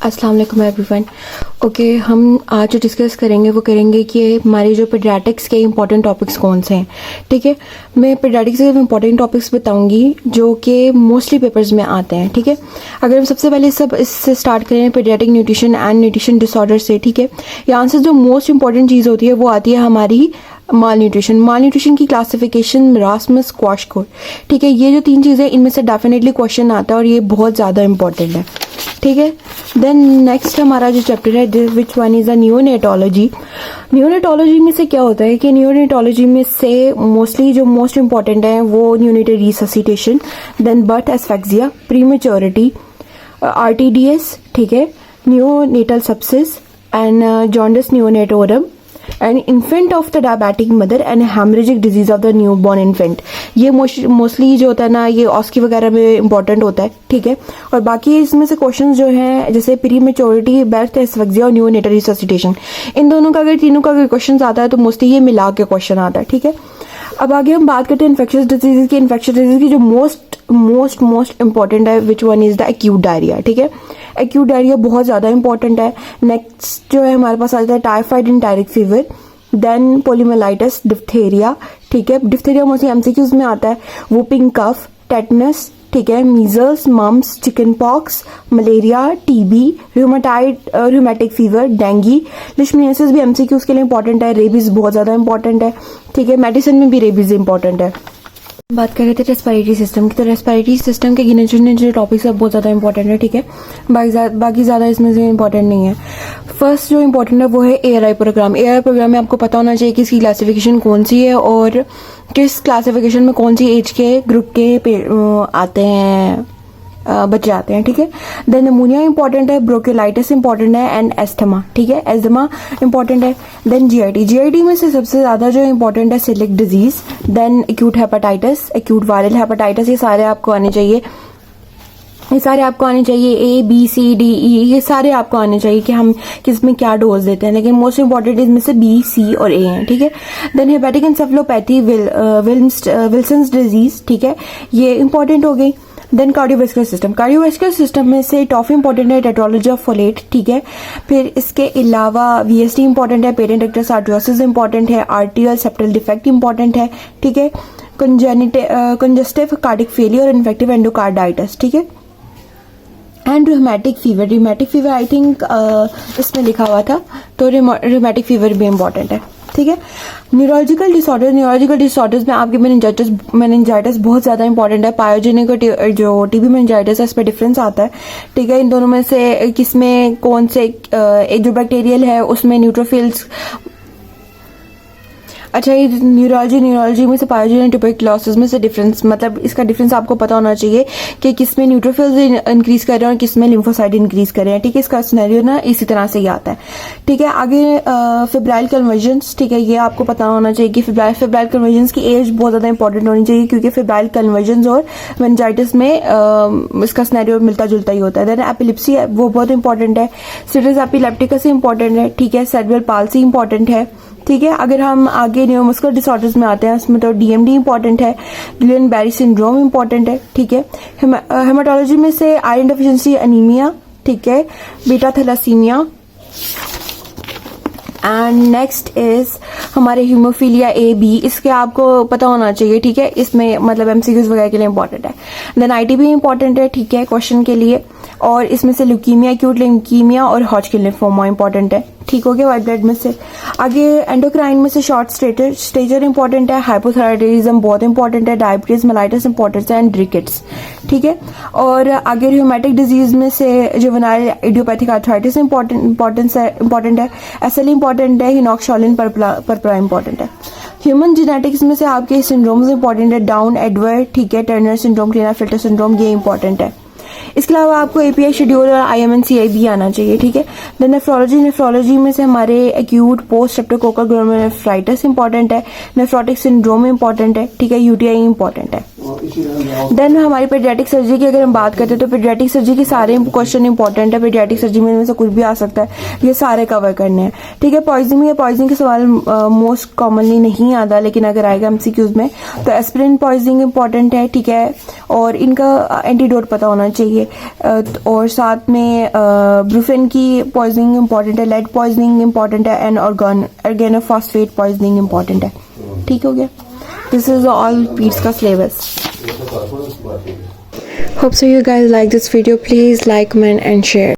अस्सलाम वालेकुम everyone. Okay, हम आज जो डिस्कस करेंगे वो करेंगे कि हमारे जो पेडियाट्रिक्स के इंपॉर्टेंट टॉपिक्स कौन से हैं। ठीक है, मैं पेडियाट्रिक्स के इंपॉर्टेंट टॉपिक्स बताऊंगी जो कि मोस्टली पेपर्स में आते हैं। ठीक है, अगर हम सबसे पहले इससे स्टार्ट करें paediatric nutrition and nutrition disorder से। ठीक है, यहाँ से जो मोस्ट इंपॉर्टेंट चीज़ होती है वो आती है हमारी माल न्यूट्रिशन की क्लासिफिकेशन, मरासमस, क्वाशकोर। ठीक है, ये जो तीन चीज़ें इनमें से डेफिनेटली क्वेश्चन आता है और ये बहुत ज़्यादा इंपॉर्टेंट है। ठीक है, देन नेक्स्ट हमारा जो चैप्टर है which one is a neonatology. Neonatology में से क्या होता है कि नियोनेटोलॉजी में से मोस्टली जो मोस्ट इंपॉर्टेंट है वो neonatal resuscitation, then birth asphyxia, prematurity, RTDS, ठीक है, neonatal sepsis and jaundice neonatorum and infant of the diabetic mother and haemorrhagic disease of the newborn infant. ये मोस्टली जो होता है ना, ये ऑस्की वगैरह में इंपॉर्टेंट होता है। ठीक है, और बाकी इसमें से क्वेश्चंस जो हैं जैसे प्री मेच्योरिटी, बर्थ एस्फेक्सिया और न्यूनेटल रिससिटेशन, इन दोनों का अगर तीनों का अगर क्वेश्चन आता है तो मोस्टली ये मिला के क्वेश्चन आता है। ठीक है, अब आगे हम बात करते हैं इन्फेक्शियस डिजीज की। इन्फेक्शियस डिजीज की जो मोस्ट इंपॉर्टेंट है which one is the acute diarrhoea. ठीक है, एक्यूट डायरिया बहुत ज़्यादा इंपॉर्टेंट है। नेक्स्ट जो है हमारे पास आ जाता है typhoid enteric fever, then poliomyelitis, diphtheria. ठीक है, डिप्थेरिया मोस्टली MCQs में आता है, वूपिंग कफ, टेटनस, ठीक है, measles, mumps, chickenpox, malaria, TB, rheumatic fever, dengue, leishmaniasis भी MCQs के लिए इंपॉर्टेंट है। रेबीज बहुत ज़्यादा इंपॉर्टेंट है। ठीक है, मेडिसिन में भी रेबीज इंपॉर्टेंट है। बात कर रहे थे रेस्पिरेटरी सिस्टम की, तो रेस्पिरेटरी सिस्टम के गिने चुने जो टॉपिक्स है बहुत ज़्यादा इंपॉर्टेंट है। ठीक है, बाकी ज़्यादा इसमें से इंपॉर्टेंट नहीं है। फर्स्ट जो इंपॉर्टेंट है वो है ARI प्रोग्राम। ARI प्रोग्राम में आपको पता होना चाहिए कि इसकी क्लासिफिकेशन कौन सी है और किस क्लासिफिकेशन में कौन सी एज के ग्रुप के आते हैं, बच्चे आते हैं। ठीक है, देन निमोनिया इंपॉर्टेंट है, ब्रोंकियोलाइटिस इंपॉर्टेंट है एंड एस्थमा। ठीक है, एस्थमा इंपॉर्टेंट है। देन GIT में से सबसे ज़्यादा जो इंपॉर्टेंट है coeliac disease, then acute hepatitis, acute viral hepatitis, ये सारे आपको आने चाहिए। A B C D E, ये सारे आपको आने चाहिए कि हम किस में क्या डोज देते हैं, लेकिन मोस्ट इंपॉर्टेंट इसमें से B, C और A हैं। ठीक है, then hepatic encephalopathy, Wilson's disease, ठीक है, ये इंपॉर्टेंट हो गई। देन कार्डियोवैस्कुलर सिस्टम में से टॉफ इंपॉर्टेंट है, टेट्रोलॉजी ऑफ फोलेट। ठीक है, फिर इसके अलावा VSD इंपॉर्टेंट है, पेरेंट एक्टर्स आर्ट्रियोसिस इंपॉर्टेंट है, आर्टियल सेप्टल डिफेक्ट इंपॉर्टेंट है। ठीक है, कंजेस्टिव कार्डिक फेलियर और इन्फेक्टिव एंडोकार्डाइटिस। ठीक है, and rheumatic fever I think इसमें लिखा हुआ था, तो रूमेटिक फीवर भी इंपॉर्टेंट है। ठीक है, न्यूरोलॉजिकल डिसऑर्डर्स में आपके मेनिंजाइटिस बहुत ज़्यादा इंपॉर्टेंट है। पायोजेनिक और जो TB मेनिंजाइटिस है, इस पर डिफरेंस आता है। ठीक है, इन दोनों में से किसमें कौन से जो बैक्टीरियल है उसमें न्यूट्रोफिल्स, अच्छा, ये न्यूरोलॉजी में से पायोजेनिक ट्यूबरकुलोसिस में से डिफरेंस, मतलब इसका डिफरेंस आपको पता होना चाहिए कि किसमें न्यूट्रोफिल्स इंक्रीज कर रहे हैं और किसमें लिम्फोसाइट इंक्रीज कर रहे हैं। ठीक है, इसका सिनेरियो ना इसी तरह से ही आता है। ठीक है, आगे फिब्राइल कन्वर्जन्स। ठीक है, ये आपको पता होना चाहिए कि फिब्राइल कन्वर्जन्स की एज बहुत ज़्यादा इंपॉर्टेंट होनी चाहिए, क्योंकि फिब्राइल कन्वर्जन्स और मेनिंजाइटिस में इसका सिनेरियो मिलता जुलता ही होता है। देन एपिलिप्सी वो बहुत इंपॉर्टेंट है, सिरस एपिलेप्टिकस इंपॉर्टेंट है। ठीक है, सेरेब्रल पाल्सी इंपॉर्टेंट है। ठीक है, अगर हम आगे न्यूरोमस्कुलर डिसऑर्डर्स में आते हैं, उसमें तो DMD इंपॉर्टेंट है, गिलियन बैरी सिंड्रोम इंपॉर्टेंट है। ठीक है, हेमाटोलॉजी में से आयरन डेफिशिएंसी एनीमिया, ठीक है, beta thalassaemia, and next is हमारे हीमोफीलिया A-B, इसके आपको पता होना चाहिए। ठीक है, इसमें मतलब MCQs वगैरह के लिए इंपॉर्टेंट है। देन ITB इंपॉर्टेंट है, ठीक है, क्वेश्चन के लिए, और इसमें से ल्यूकीमिया, एक्यूट ल्यूकीमिया और हॉजकिन लिम्फोमा इंपॉर्टेंट है। ठीक हो गया व्हाइट ब्लड में से। आगे एंडोक्राइन में से शॉर्ट स्टेचर इंपॉर्टेंट है, हाइपोथायराइडिज्म बहुत इंपॉर्टेंट है, डायबिटीज मेलाइटिस इंपॉर्टेंट है, एंड रिकेट्स। ठीक है, और आगे रूमेटिक डिजीज में से जुवेनाइल इडियोपैथिक आर्थराइटिस इंपॉर्टेंट है, SLE इंपॉर्टेंट है, हिनॉक्सशॉलिन पर्परा इंपॉर्टेंट है। ह्यूमन जेनेटिक्स में से आपके सिंड्रोम्स इंपॉर्टेंट है, डाउन एडवर्ड, ठीक है, टर्नर सिंड्रोम, क्लिनर-फिल्टर सिंड्रोम, ये इंपॉर्टेंट है। इसके अलावा आपको API शेड्यूल और IMNCI भी आना चाहिए। ठीक है, देन नेफ्रोलॉजी में से हमारे acute post streptococcal glomerulonephritis important है, नेफ्रोटिक सिंड्रोम इंपॉर्टेंट है। ठीक है, UTI इंपॉर्टेंट है। देन हमारी पेडियाट्रिक सर्जरी की अगर हम बात करते हैं तो पेडियाट्रिक सर्जरी के सारे क्वेश्चन इंपॉर्टेंट है। पेडियाट्रिक सर्जरी में से कुछ भी आ सकता है, ये सारे कवर करने हैं। ठीक है, पॉइजनिंग के सवाल मोस्ट कॉमनली नहीं आता, लेकिन अगर आएगा MCQs में तो एस्पिरिन पॉइजनिंग इंपॉर्टेंट है। ठीक है, और इनका एंटीडोट पता होना चाहिए। चाहिए। और साथ में ब्रूफेन की पॉइजनिंग इंपॉर्टेंट है, लेड पॉइजनिंग इंपॉर्टेंट है, एंड ऑर्गेनोफॉस्फेट पॉइजनिंग इंपॉर्टेंट है। ठीक हो गया। दिस इज ऑल पीट्स का syllabus. Hope so you guys like this video. Please like, comment and share.